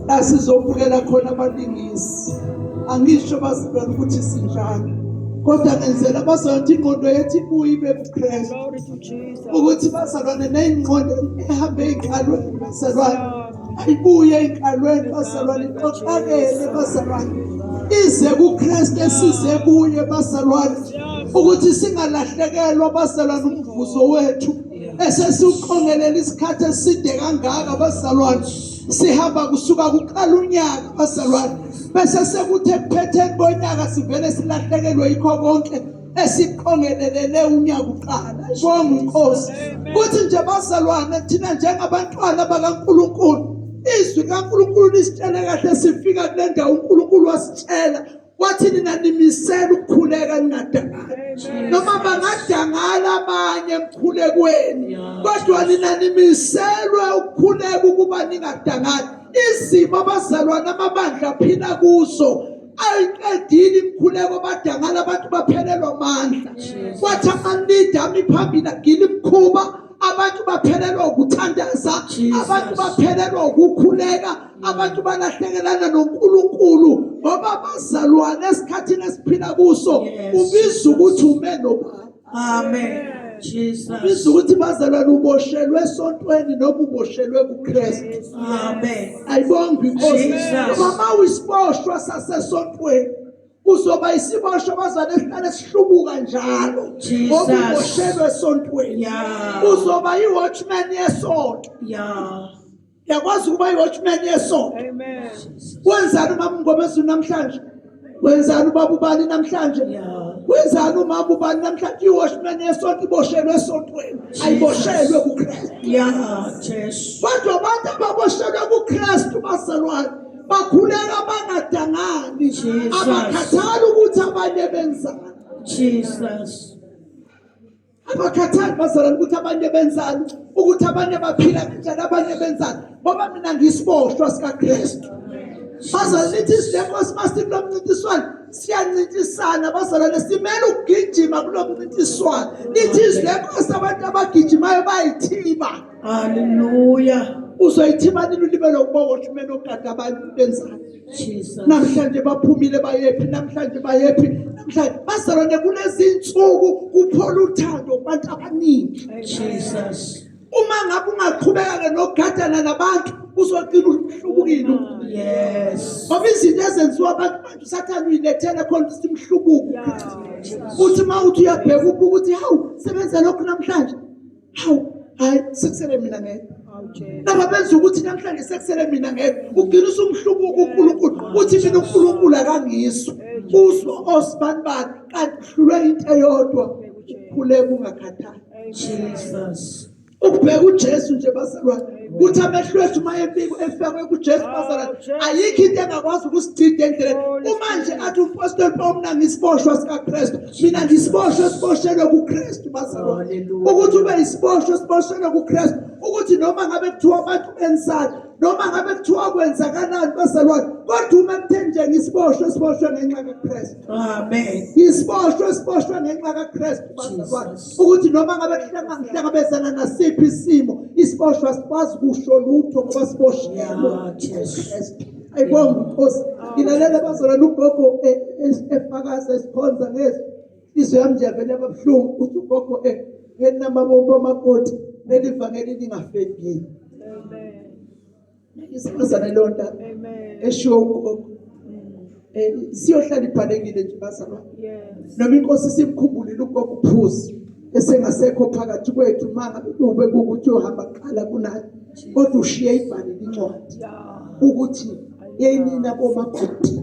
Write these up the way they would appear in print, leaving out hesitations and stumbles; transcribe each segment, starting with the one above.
Asizobukela khona abalingisi. Angisho bazibela ukuthi sinjalo. Kodwa ngenzela bazothi ingqondo yethu ibuye ibe kuKristu. Ukuthi bazalwane neyingqondo ehambe enkalweni bazalwane. Ayibuye enkalweni bazalwane ixoxakele bazalwane. Ize kuKristu esize kuye bazalwane. Ukuthi singalahlekelwa bazalwane umvuzo wethu. Esesiuqongelela isikhathi eside kangaka bazalwane. Sihamba kusuka kuqala unyaka bazalwane. Bese sekuthe kuphetheni konyaka sivele silahlekelwe yikho konke esiqongelelele unyaka uqala. Bonke inkosi. Kuthi nje bazalwane thina njengabantwana bakaNkulunkulu izwi kaNkulunkulu lisitshele kahle sifika kule ndawo uNkulunkulu wasitshela wathi nina nimisela ukukhuleka ningadangali. Noma bangadangala abanye emkhulekweni kodwa nina nimiselwe ukukhuleka ukuba ningadangali. Izimo abazalwane amabandla aphila kuso ayiqedile imkhuleko badangala abantu baphelelwa amandla. Kwathi amanida amiphambili agila imkhuba abantu baphelelwa ukuthandaza, abantu baphelelwa ukukhuleka, abantu balahlekelana noNkulunkulu ngoba bazalwane esikhathini esiphila kuso ubiza ukuthi ume nobani. Amen. Jesus. Ubiza ukuthi bazalwane uboshelwe esontweni noma uboshelwe kuKristu. Amen. Ayibonge inkosi. Noma uyisiboshwa sasesontweni uzoba isiboshwa bazalwane esihlale sihlubuka njalo ngoba uboshelwe esontweni. Uzoba iwatchman yesonto. Yakwazi ukuba iwatchman yesonto. Amen. Wenzani uma mngomezulu namhlanje? Wenzani ubaba ubani namhlanje? Wenzani uma ubani namhlanje? Iwatchman yesonto iboshelwe esontweni. Ayiboshelwe kuKristu. Yes. Kodwa abantu ababoshelwe kuKristu bazalwane bakhuleka bangadangani. Abakhathali ukuthi abanye benzani. Jesus. Abakhathali bazalwane ukuthi abanye benzani, ukuthi abanye baphila kanjani, abanye benzani. Ngoba mina ngisiboshwa sikaKristu. Bazalwane lithi isidleko simasithi kulo mncintiswano siyancintisana bazalwane simele ukugijima kulo mncintiswano. Lithi isidleko sabantu abagijimayo bayithiba. Hallelujah. Uzoyithiba nini ulibele ukubawatchman ogada abantu benzani? Jesus. Namhlanje baphumile bayephi, namhlanje bayephi, namhlanje bazalwane kulezinsuku kuphola uthando kubantu abaningi. Jesus. Uma ngabe ungaqhubeka nokugadana nabantu uzogcina uhlubukile. Yes. Ngoba izinto ezenziwa abantu manje usathana uyilethele khona simhlubuko. Uthi mawuthi uyabheka ukuthi hawu sebenza lokho namhlanje. Hawu hayi sekusele mina ngeke. Noma benza ukuthi namhlanje sekusele mina ngeke. Ugcina usumhlubuka uNkulunkulu. Uthi mina uNkulunkulu akangizwa. Uzwa osibanibani kanti hlulwe into eyodwa ukukhuleka ungakhathali. Jesus. Ukubheka uJesu nje bazalwane kuthi amehlo ethu mayefika efakwe kuJesu bazalwane ayikho into engakwazi ukusidida endleleni. Uma nje athi umpostoli Paul mina ngisiboshwa sikaKristu, mina ngisiboshwa siboshelwe kuKristu bazalwane. Ukuthi ube isiboshwa siboshelwe kuKristu, ukuthi noma ngabe kuthiwa abantu benzani, noma ngabe kuthiwa kwenzakalani bazalwane, kodwa uma kuthe nje ngisiboshwa siboshwe ngenxa kaKristu. Amen. Ngisiboshwa siboshwe ngenxa kaKristu bazalwane. Ukuthi noma ngabe kuhlangabezana nasiphi isimo isiboshwa sikwazi kusho lutho ngoba siboshelwe kuKristu. Ayibonge inkosi. Ngilalela bazalwane ugogo efakaza esikhonza ngezwi. Izwi yami nje vele ababuhlungu ukuthi ugogo ngenamabombo amakoti leli vangeli lingafeli kimi. Amen. Isibazana londa. Amen. Esho ugogo. Siyohlala ibhalekile nje bazalwane. Yes. Noma inkosi simkhumbulile ugogo uphuzi esengasekho phakathi kwethu manga ube ukuthi uhamba qala kunayo. Kodwa ushiye ibhali incwadi. Ukuthi yenina bomakoti.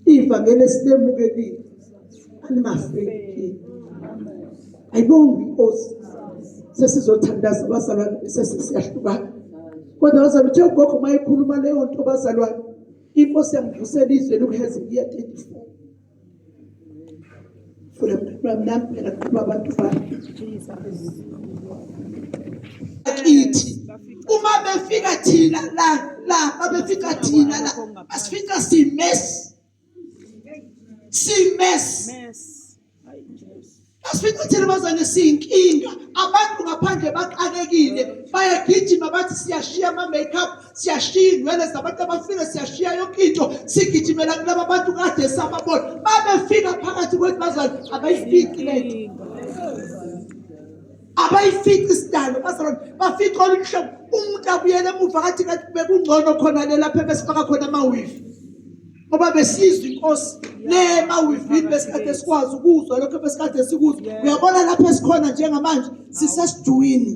Ivangeli esilemukelile alingafeli. Ayibonge inkosi. Sesizothandaza bazalwane sesiyahluka. Kodwa bazalwane uthe ugogo mayikhuluma leyo nto bazalwane inkosi yangivusela izwe lokuHezekiya 34. Funa mnamnami phela kuba abantu bakhe. Akithi uma befika thina la befika thina la basifika simess. Asifika thina bazane siyinkinga abantu ngaphandle baqakekile bayagijima bathi siyashiya ama makeup siyashiya inwele zabantu abafika siyashiya yonke into sigijimela kulabo bantu kade sababona babefika phakathi kwethu bazane abayifiki lento abayifiki isidalo bazane bafika olunhlobo umuntu abuyele emuva kathi bekungcono khona le lapha besifaka khona amawifi ngoba besizwe inkosi nemawivini besikade sikwazi ukuzwa lokho besikade sikuzwa uyabona lapha esikhona njengamanje sisesijuwini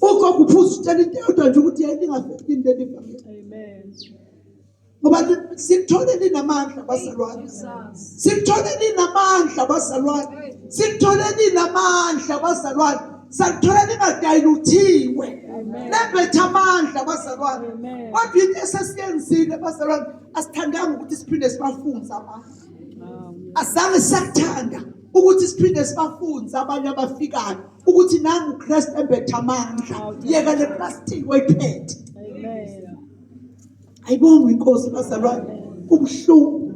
uko kuphuza utshela into yodwa nje ukuthi yayingafiki leli family amen ngoba sikuthole linamandla bazalwane sikuthole linamandla bazalwane sikuthole linamandla bazalwane sakuthola lingadayiluthiwe lebetha amandla bazalwane kodwa into esesiyenzile bazalwane asithandanga ukuthi siphinde sibafunze abantu azange sakuthanda ukuthi siphinde sibafunze abanye abafikayo ukuthi nangu uKristu ebetha amandla yeka le plastic wayiphethe amen ayibonga inkosi bazalwane kubuhlungu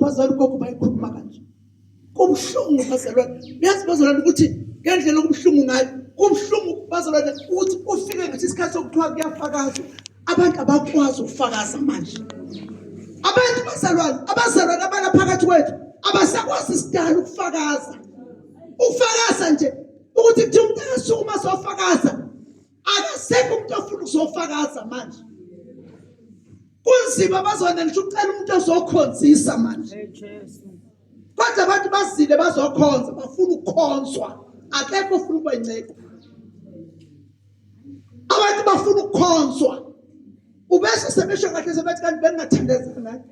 bazalwane kokho bayikhuluma kanje kubuhlungu bazalwane uyazi bazalwane ukuthi ngendlela okubuhlungu ngayo kubuhlungu bazalwane ukuthi ufike ngesikhathi isikhathi sokuthiwa kuyafakazwa abantu abakwazi ukufakaza manje abantu abazalwane abanaphakathi kwethu abasakwazi isidala ukufakaza nje ukuthi kuthi umuntu akasukuma sofakaza akasekho umuntu ofuna ukuzofakaza manje kunzima bazalwane ngisho ucela umuntu ozokhonzisa manje kodwa abantu bazile bazokhonza bafuna ukukhonzwa akekho ufuna ukwenceka abantu bafuna ukukhonzwa ubese sebesho kahle sebethi kanti bengingathandazana naye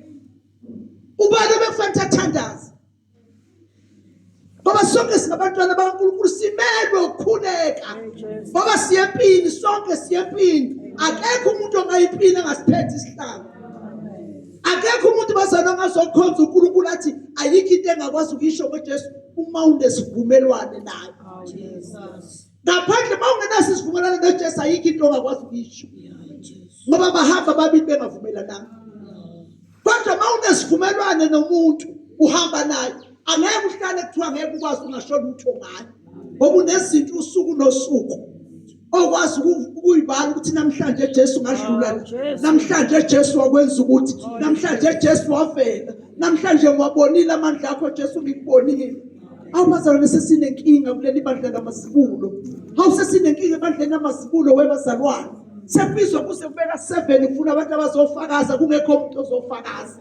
ubani bekufanele athandaze ngoba sonke singabantwana bakaNkulunkulu simelwe ukukhuleka ngoba siyempini sonke siyempini akekho umuntu ongayipini angasiphethe isihlalo akekho umuntu bazalwane ongazokhonza uNkulunkulu athi ayikho into engakwazi ukuyisho ngoJesu uma unesivumelwano naye ngaphandle mawungenaso isivumelwano noJesu ayikho into ongakwazi ukuyisho ngoba bahamba babili bengavumelananga kodwa mawunesivumelwano nomuntu uhamba naye angeke uhlale kuthiwa ngeke ukwazi ungasho lutho ngayo ngoba unezinto usuku nosuku okwazi ukuyibala ukuthi namhlanje Jesu ngadlula namhlanje Jesu wakwenza ukuthi namhlanje Jesu wavela namhlanje ngwabonile amandla akho Jesu ngikubonile awubazalwane sesinenkinga kuleli bandla lamazibulo awusesinenkinga ebandleni lamazibulo webazalwane sebizwa kuze kubeka 7 ufuna abantu abazofakaza kungekho umuntu ozofakaza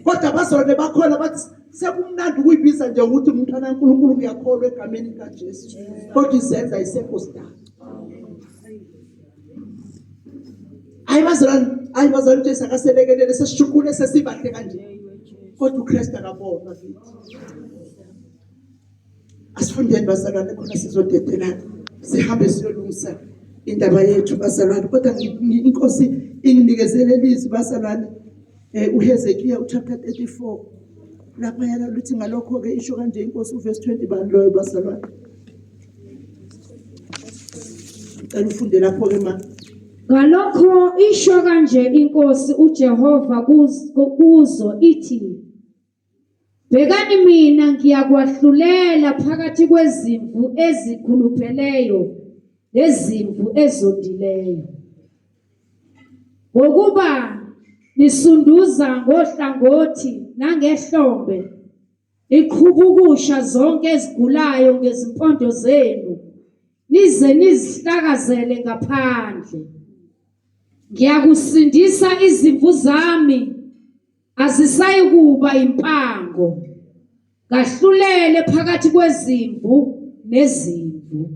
kodwa bazalwane bakhona bathi sekumnandi ukuyibiza nje ukuthi umntwana kaNkulunkulu uyakholwa egameni likaJesu kodwa izenza isekho sidala ayibazalwane Jesu akaselekelele sesishukule sesibahle kanje kodwa uKristu akabona kithi asifundeni bazalwane khona sizodedelana sihambe siyolungisa indaba yethu bazalwane kodwa inkosi inginikezele lizwi bazalwane uHezekiya chapter 34 lapha yana luthi ngalokho ke isho kanje inkosi uverse 20 banloyo bazalwane cela ufunde lapho ke manje ngalokho isho kanje inkosi uJehova kuzo ithi bhekani mina ngiyakwahlulela phakathi kwezimvu ezikhulupheleyo nezimvu ezodileyo ngokuba nisunduza ngohlangothi nangehlombe ikhubukusha zonke ezigulayo ngezimpondo zenu nize nizihlakazele ngaphandle ngiyakusindisa izimvu zami azisayikuba impango ngahlulele phakathi kwezimvu nezimvu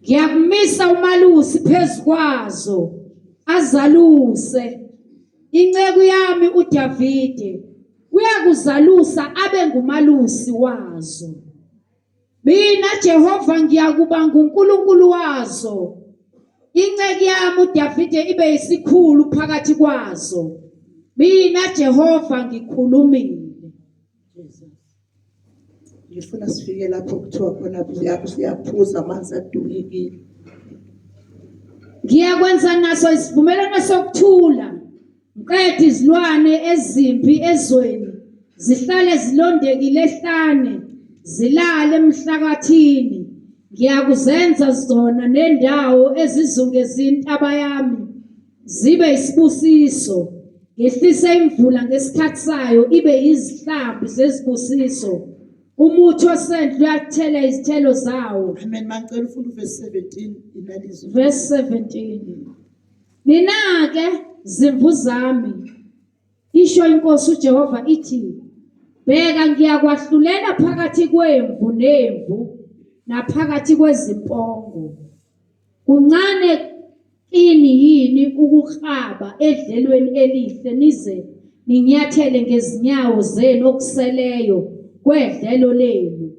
ngiyakumisa umalusi phezukwazo azaluse inceku yami uDavide uyakuzalusa abe ngumalusi wazo mina Jehova ngiyakuba nguNkulunkulu wazo inceku yami uDavide ibe isikhulu phakathi kwazo mina Jehova ngikhulumile ngifuna sifike lapho kuthiwa khona siyaphuza amanzi adumekile ngiyakwenza naso isivumelwano sokuthula ngiqede izilwane ezimpi ezweni zihlale zilondekile ehlane zilale emhlakathini ngiyakuzenza zona nendawo ezizungezini intaba yami zibe isibusiso ngehlise imvula ngesikhathi sayo ibe izihlambi zezibusiso umuthi osendle uyakuthela izithelo zawo. Amen. Mangicela ufunda uverse 17 inalizwe. Verse 17. Mina-ke zimvu zami isho inkosi uJehova ithi bheka ngiyakwahlulela phakathi kwemvu nemvu naphakathi kwezimpongo kuncane kini yini ukukhaba edlelweni elihle nize ninyathele ngezinyawo zenu okuseleyo kwedlelo lenu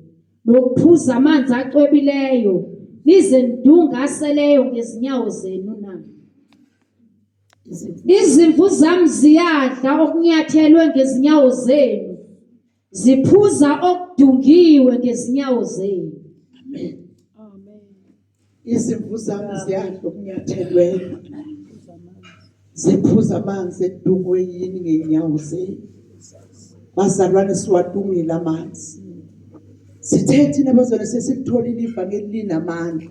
nokuphuza amanzi acwebileyo nize ndungaseleyo ngezinyawo zenu na. Izimvu zami ziyadla okunyathelwe ngezinyawo zenu ziphuza okudungiwe ngezinyawo zenu. Amen. Izimvu zami ziyadla okunyathelweyo ziphuza amanzi edungwe yini ngenyawo zenu. Bazalwane siwadungile amanzi. Sithe thina bazalwane sesilitholile ivangeli linamandla.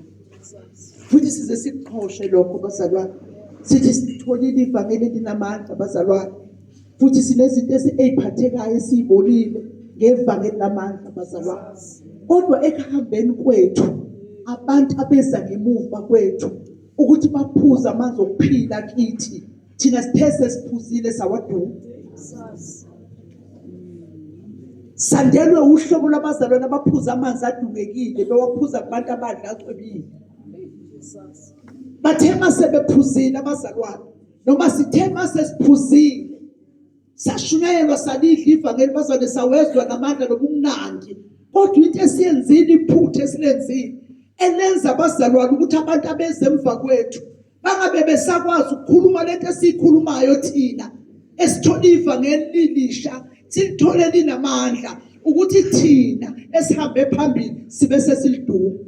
Futhi size sikuqhoshe lokho bazalwane. Sithi silitholile ivangeli linamandla bazalwane. Futhi sinezinto eziphathekayo esizibonile ngevangeli lamandla bazalwane. Kodwa ekuhambeni kwethu abantu abeza ngemuva kwethu ukuthi baphuze amanzi okuphila kithi thina sithe sesiphuzile sawadunga. Sandelwe uhlobo lwabazalwane abaphuza amanzi adungekile bewaphuza kubantu abadla acwebile. Bathema sebephuzile abazalwane noma sithema sesiphuzile sashunyayelwa salidla ivangeli bazalwane sawezwa namandla nobumnandi. Kodwa into esiyenzile iphutha esilenzile elenza abazalwane ukuthi abantu abeze emva kwethu bangabe besakwazi ukukhuluma lento esiyikhulumayo thina esithola ivangeli lilisha silithole linamandla ukuthi thina esihambe phambili sibe sesilidunga.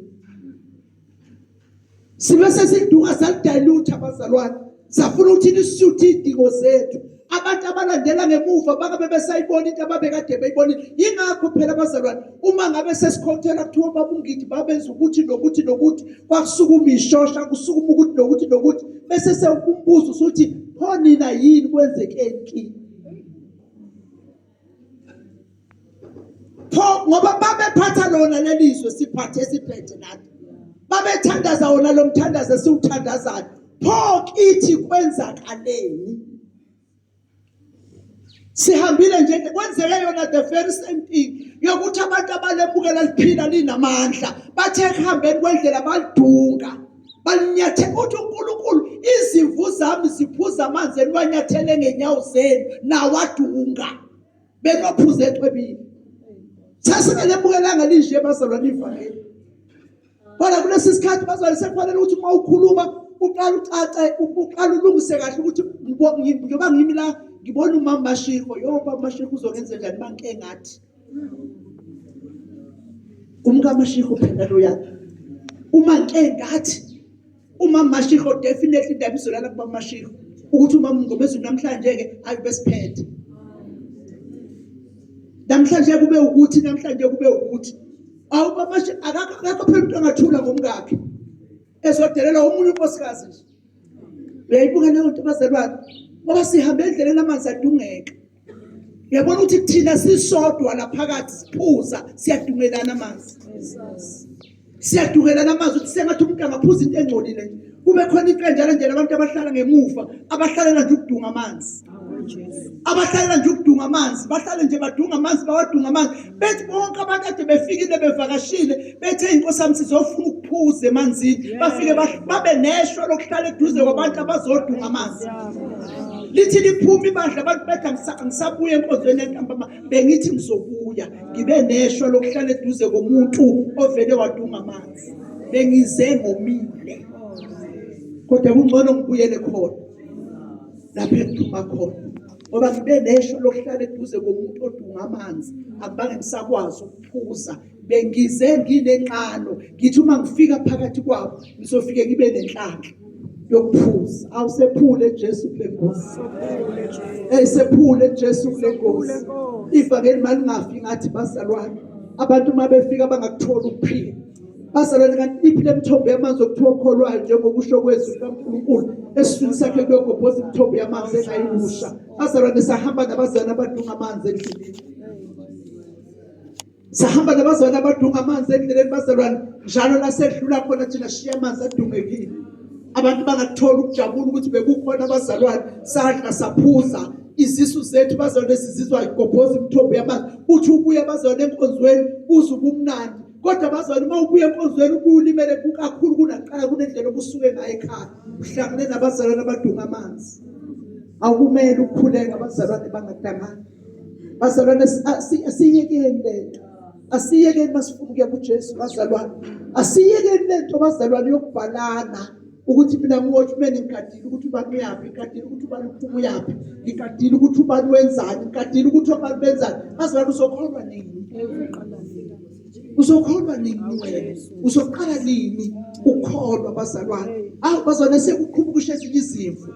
Sibe sesilidunga salidilute abazalwane. Safuna ukuthi nisuthe idingo zethu. Abantu abalandela ngemuva bangabe besayibona into ababekade beyibonile. Yingakho phela abazalwane uma ngabe sesikhothela kuthiwa babungithi babenza ukuthi nokuthi nokuthi kwakusukuma ishosha kusukuma ukuthi nokuthi nokuthi bese sewukumbuza usuthi pho nina yini kwenzekeni kini. Pho ngoba babephatha lona lelizwe siphathe siphethe nathi. Babethandaza wona lo mthandazo esiwuthandazayo. Pho kithi kwenzakaleni. Sihambile nje kwenzeke yona the very same thing yokuthi abantu abalepukela liphila linamandla bathe kuhambeni kwendlela balidunga balinyathe uthi uNkulunkulu izimvu zami ziphuza amanzi enwanyathele ngenyawo zenu nawadunga benophuze ecwebile. Sasingelemukelanga linje bazalwane ivangeli. Kodwa kulesi sikhathi bazalwane sekufanele ukuthi uma ukhuluma uqala ucace uqala ulungise kahle ukuthi ngiba ngimi la ngibona umama Mashiko yoba Mashiko uzokwenza njani banke ngathi umka Mashiko phela lo yakhe uma nke ngathi umama Mashiko definitely ndabizolala kuba Mashiko ukuthi umama ngobezwe namhlanje ke ayibesiphethe namhlanje kube ukuthi namhlanje kube ukuthi awuba Mashiko akakho phela umuntu angathula ngomkakhe ezodelela umuntu unkosikazi nje uyayibuka leyo nto bazalwane. Ngoba sihambe endleleni amanzi adungeka. Uyabona ukuthi thina sisodwa la phakathi siphuza siyadungelana amanzi. Siyadungelana amanzi ukuthi sengathi umuntu angaphuza into engcolile nje. Kube khona iqenjana nje labantu abahlala ngemuva abahlalela nje ukudunga amanzi. Abahlalela nje ukudunga amanzi bahlale nje badunga amanzi bawadunga amanzi bethi bonke abantu ade befikile bevakashile bethe inkosi yami sizofuna ukuphuza emanzini bafike babe neshwa lokuhlala eduze kwabantu abazodunga amanzi. Lithi liphuma ibandla abantu bethi angisabuye enkonzweni yentambama bengithi ngizobuya ngibe neshwa lokuhlala eduze komuntu ovele wadunga amanzi bengize ngomile kodwa kungcono ngibuyele khona lapho engiduma khona ngoba ngibe neshwa lokuhlala eduze komuntu odunga amanzi akubange ngisakwazi ukuphuza bengize nginenqano ngithi uma ngifika phakathi kwabo ngizofike ngibe nenhlanhla yokuphuza. Awusephule Jesu kule Nkosi. Sephule Jesu kule Nkosi. Ivangeli malingafi ngathi bazalwane abantu mabefika bangakuthola ukuphila. Bazalwane kanti iphi lemithombo yamanzi okuthiwa okholwayo njengokusho kwezwi likaNkulunkulu esifini sakhe kuyogobhoza imithombo yamanzi engayibusha. Bazalwane sahamba nabazalwane abadunga amanzi endleleni. Sahamba nabazalwane abadunga amanzi endleleni bazalwane njalo lasedlula khona thina siya amanzi adungekile. Abantu bangakuthola ukujabula ukuthi bekukhona abazalwane sadla saphuza izisu zethu bazalwane sizizwa igobhoza imithombo yamanzi. Uthi ubuye bazalwane enkonzweni uze ubumnandi. Kodwa bazalwane uma ubuye enkonzweni ubulimele kakhulu kunaqala kunendlela obusuke ngayo ekhaya. Uhlangane nabazalwane abadunga amanzi. Akumele ukukhuleka abazalwane bangadangana. Bazalwane asiyekeni lento. Asiyekeni masifuna ukuya kuJesu bazalwane. Asiyekeni lento bazalwane yokubhalana ukuthi mina ngiwatchman ngikadile ukuthi ubani uyapi, ngikadile ukuthi ubani uphuma uyapi, ngikadile ukuthi ubani wenzani, ngikadile ukuthi ubani benzani. Bazalwane uzokholwa nini? Uzokholwa nini wena? Uzoqala nini ukukholwa bazalwane? Bazalwane sekuqhubukisha ezinye izimvu.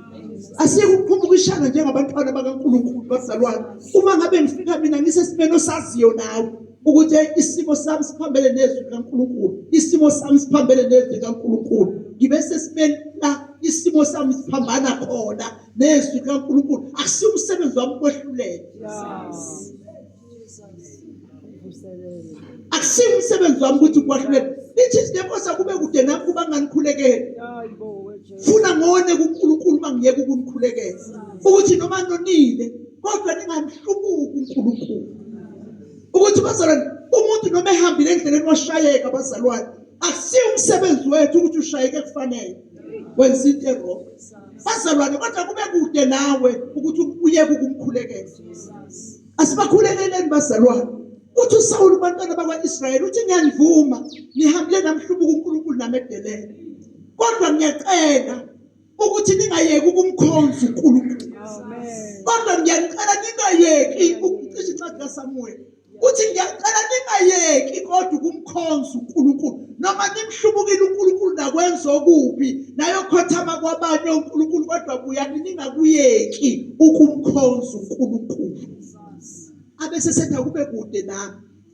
Asiyekuqhubukishana njengabantwana bakaNkulunkulu bazalwane. Uma ngabe ngifika mina ngisesimeno osaziyo nawe ukuthi isimo sami siphambene nezwi likaNkulunkulu, isimo sami siphambene nezwi likaNkulunkulu, ngibe sesimeni la isimo sami siphambana khona nezwi likaNkulunkulu, akusiyo umsebenzi wami ukwehluleka. Akusiyo umsebenzi wami ukuthi ukwehluleka. Lithi njengoba kube kude nami kuba nganikhulekela. Funa ngone kuNkulunkulu mangiyeke ukunikhulekela ukuthi noma nonile kodwa ningamhlubuki uNkulunkulu. Ukuthi bazalwane umuntu noma ehambile endleleni washayeka bazalwane akusiyo umsebenzi wethu ukuthi ushayeke kufanele wenza into wrong bazalwane, kodwa kube kude nawe ukuthi uyeke ukumkhulekela. Asibakhulekeleni bazalwane. Uthi uSawuli kubantwana bakwaIsrayeli uthi ngiyanivuma nihambile namhlubuka uNkulunkulu namedelele, kodwa ngiyacela ukuthi ningayeki ukumkhonza uNkulunkulu. Kodwa ngiyacela ningayeki ukucisha incwadi kaSamuel uthi ngiyacela ningayeki kodwa ukumkhonza uNkulunkulu noma nimhlubukile uNkulunkulu nakwenza okubi nayokhothama kwabanye uNkulunkulu, kodwa buyani ningakuyeki ukumkhonza uNkulunkulu. Abese setha kube kude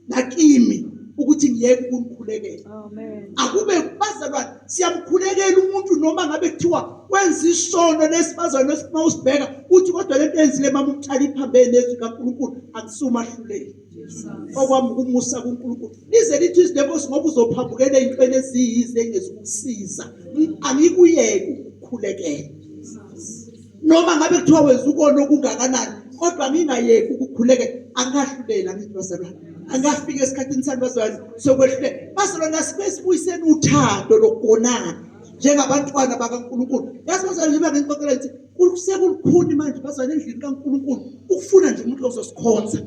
nakimi ukuthi ngiyeke ukunikhulekela. Amen. Akube bazalwane siyamkhulekela umuntu noma ngabe kuthiwa wenza isono lesibazalwane lesifuna usibheka uthi kodwa lento enzile mama umthala iphambene nezwi kaNkulunkulu akusumahluleki. Okwami ukumusa kuNkulunkulu lize lithi izinto ngoba uzophambukela ezintweni eziyize engezikusiza. Angikuyeki ukukhulekela noma ngabe kuthiwa wenza ukona okungakanani, kodwa ngingayeki ukukhulekela. Angahlulela ngithi bazalwane, angafika esikhathini sami bazalwane sokwehlulela. Bazalwane asibuyiseni uthando lokugonana njengabantwana bakaNkulunkulu. Yazi bazalwane njengoba ngixoxela ngithi kusekulukhuni manje bazalwane endlini kaNkulunkulu ukufuna nje umuntu ozosikhonza.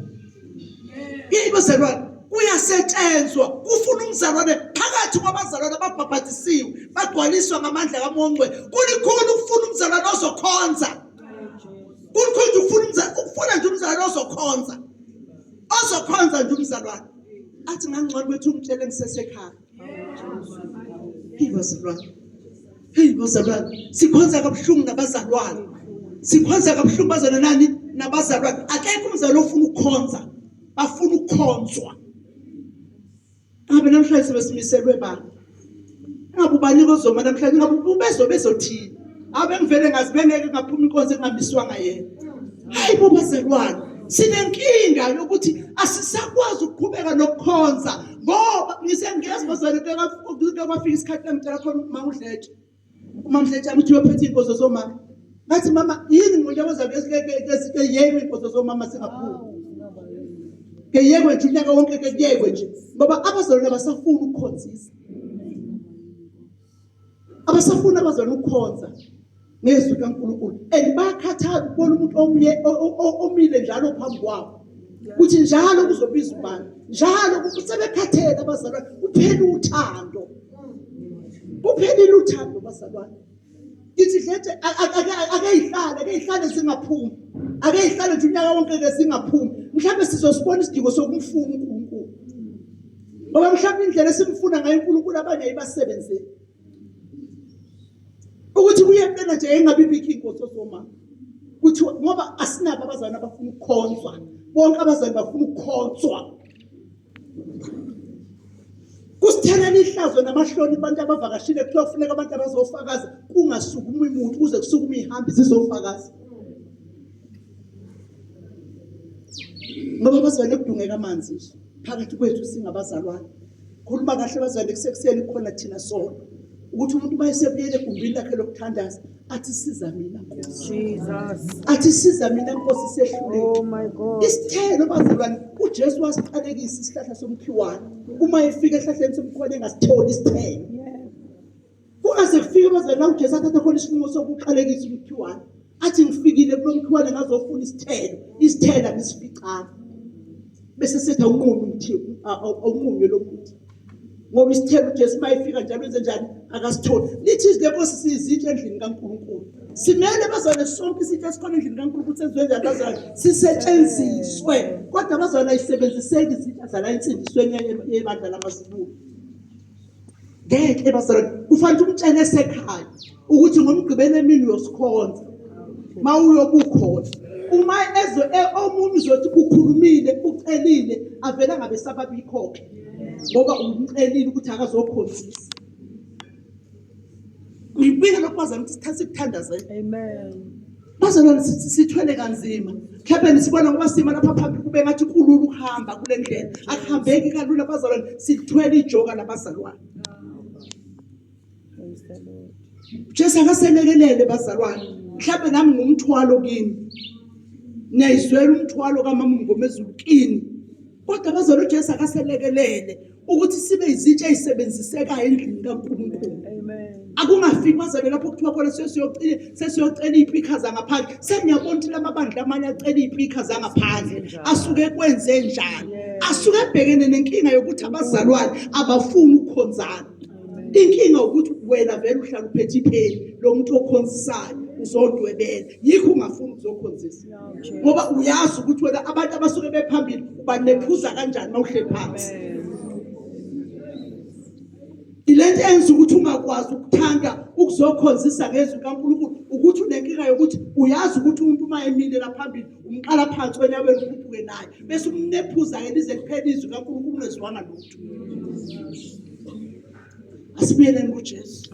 Yini bazalwane kuyasetshenzwa kufuna umzalwane phakathi kwabazalwane ababhabhatisiwe bagcwaliswa ngamandla kaMoya. Kulikhulu ukufuna umzalwane ozokhonza. Kulikhulu ukufuna nje umzalwane ozokhonza. Ozokhonza nje umzalwane. Athi ngangcono kwethu umtshele ngisesekhaya. Hey bazalwane, sikhonza kabuhlungu nabazalwane. Sikhonza kabuhlungu bazalwane nani nabazalwane. Akekho umzalwane ofuna ukukhonza, bafuna ukukhonzwa. Ngabe namhlanje sebesimiselwe bani? Ngabe ubani kozoma namhlanje, ngabe bezothini? Abe ngivele ngazi bengeke ngaphuma inkonzo engamiswanga yena. Hayi bo bazalwane, sinenkinga yokuthi asisakwazi ukuqhubeka nokukhonza ngoba ngisengiyeza bazalwane kwafika isikhathi engitshela khona umama uDletshe. Umama uDletshe uthi uyophetha inkonzo zomama. Ngathi mama yini ngoba zabe yeke inkonzo zomama singaphuma. Kuyekwe nje unyaka wonke kuyekwe nje ngoba abazalwane abasafuna ukukhonzisa. Abasafuna abazalwane ukukhonza nezwi kaNkulunkulu. Bayakhathala ukubona umuntu omile njalo phambi kwabo. Kuthi njalo kuzobiza ubani. Njalo sebekhathela abazalwane kuphela uthando. Kuphelile uthando bazalwane. Ithi Dletshe akeyihlale singaphumi. Akeyihlale nje unyaka wonke ke singaphumi. Mhlawumbe sizosibona isidingo sokumfuna uNkulunkulu. Ngoba mhlawumbe indlela esimfuna ngayo uNkulunkulu abanye ayibasebenzeli. Ukuthi kuyempela nje engabibikho inkonzo zomama. Kuthi ngoba asinabo abazalwane abafuna ukukhonzwa. bonke abazali bafuna ukukhonzwa. Kusithelana ihlazo namahloni abantu abavakashile kuthiwa kufuneka abantu abazofakaza kungasukumi umuntu kuze kusukume ihambi zizofakaza. Ngoba bazwane kudungeka amanzi nje phakathi kwethu singabazalwane. Khuluma kahle bazwane kusekuseni khona thina sona ukuthi umuntu mayesebuyele egumbini lakhe lokuthandaza athi siza mina Nkosi. Jesus. Athi siza mina Nkosi sehluleke. Oh my God. Isithelo bazalwane uJesu wasiqalekisa isihlahla somkhiwane. Uma efika ehlahleni somkhiwane engasitholi isithelo. Yeah. Kungaze kufike bazalwane la uJesu athatha khona isinqumo sokuqalekisa umkhiwane. Athi ngifikile kulomkhiwane ngazofuna isithelo. Isithelo ngisificanga. Bese sethi awunqumi umthiyo awunqumi lo muntu. Ngoba isithelo uJesu mayifika njalo wenze njani akasitholi. Lithi izile Nkosi sizitshe endlini kaNkulunkulu. Simele bazalwane sonke isitshe esikhona endlini kaNkulunkulu senziwe njani bazalwane sisetshenziswe. Kodwa bazalwane ayisebenziseki izitshe zala insindisweni yebandla lamazibulo. Ngeke bazalwane kufanele umtshele esekhaya ukuthi ngomgqibelo emini uyosikhonza. Mawuyobukhona uma omunye uzothi ukhulumile ucelile avela ngabe sababikho ngoba umcelile ukuthi akazokhonzisa. Ngibika lokubazana ukuthi sithathe ukuthandazela. Amen. Bazalwane sithwele kanzima. Mhlawumbe sibona ngoba sima lapha phambili kube ngathi kulula ukuhamba kule ndlela. Akuhambeki kalula bazalwane sithwele ijoka labazalwane. Praise the Lord. Jesu akaselekelele bazalwane. Mhlawumbe nami ngumthwalo kini. Niyayizwela umthwalo kaMama Ngomezulu kini. Kodwa bazalwane uJesu akaselekelele ukuthi sibe izitshe ezisebenziseka endlini kaNkulunkulu. Amen. Akungafiki bazalwane lapho kuthiwa khona sesiyocela iipika zangaphandle. Sengiyabona ukuthi lamabandla amanye acela iipika zangaphandle. Asuke kwenze njani? Asuke ebhekene nenkinga yokuthi abazalwane abafuni ukukhonzana. Inkinga ukuthi wena vele uhlala uphethe ipheni lo muntu okhonzisayo uzodwebela yikho ungafuni ukuzokhonzisa ngoba uyazi ukuthi wena abantu abasuke bephambili ubanephuza kanjani mawuhle phansi. Ilento enza ukuthi ungakwazi ukuthanda ukuzokhonzisa ngezwi kaNkulunkulu ukuthi unenkinga yokuthi uyazi ukuthi umuntu uma emile la phambili umqala phansi wena wena ukhuphuke naye bese umnephuza ke lize kuphela izwi kaNkulunkulu ungezwanga lutho. Asibuyeleni kuJesu.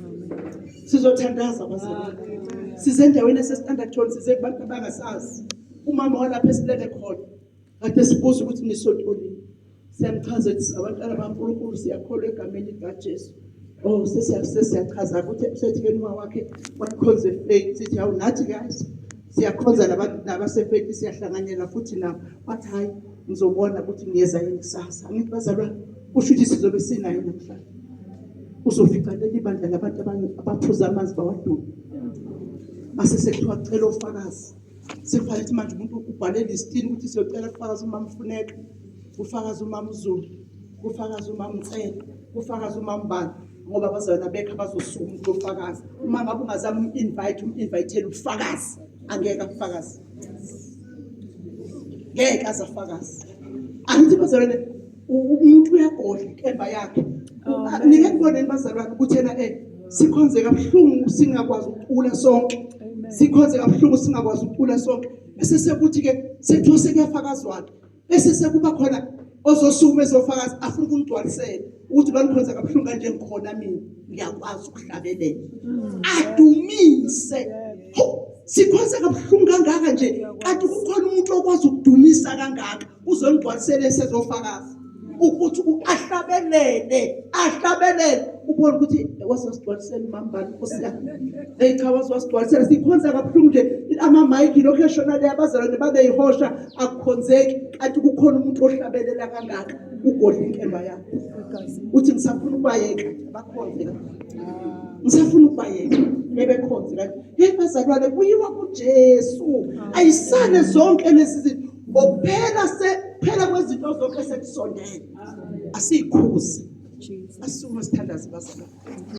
Sizothandaza bazalwane. Size endaweni esestandard tone size kubantu abangasazi. Umama walapha esilele khona. Kade sibuza ukuthi nisontolini. Siyamchaza ukuthi abantwana baNkulunkulu siyakholwa egameni likaJesu. Oh sesiyachaza ukuthi sethi uma wakhe wakhonze faith sithi hawu nathi guys siyakhonza nabasefaith siyahlanganyela futhi nabo. Wathi hayi ngizobona ukuthi ngiyeza yini kusasa. Angithi bazalwane kusho ukuthi sizobe sinayo namhlanje. Uzofica leli bandla labantu abaphuza amanzi bawaduma. Mase sekuthiwa cela ufakazi. Sekufanele ukuthi manje umuntu ubhale listini ukuthi siyocela ufakazi uma mfuneka, ufakazi uma mzulu, ufakazi uma mcela, ufakazi uma mbani ngoba bazalwane bekho abazosukuma umuntu ofakazi. Uma ngabe ungazama uminvitele ufakazi angeke afakazi. Ngeke azafakazi. Angithi bazalwane umuntu uyagodla ikemba yakhe. Nike kuboneni bazalwane ukuthi yena sikhonze kabuhlungu singakwazi ukucula sonke. Sikhonze kabuhlungu singakwazi ukucula sonke. Bese sekuthi ke sethose kuyafakazwana. Bese sekuba khona ozosukuma ezofakaza afuna ukungcwalisela ukuthi banikhonza kabuhlungu kanje ngikhona mina ngiyakwazi ukuhlabelela. Adumise. Sikhonze kabuhlungu kangaka nje kanti kukhona umuntu okwazi ukudumisa kangaka uzongcwalisela esezofakaza. Ukuthi ahlabelele ubone ukuthi wasigcwalisela umambani Nkosi yami cha wasigcwalisela sikhonza kabuhlungu nje ama-mic lokho eshona le abazalwane babeyihosha akukhonzeki kanti kukhona umuntu ohlabelela kangaka ugodla inkemba yakhe uthi ngisafuna ukubayeka bakhonze ngisafuna ukubayeka bebekhonze kanti hey bazalwane kuyiwa kuJesu ayisale zonke lezi zinto phela kwezinto zonke sekusondela asikhuze asisuke sithandaze bazalwane.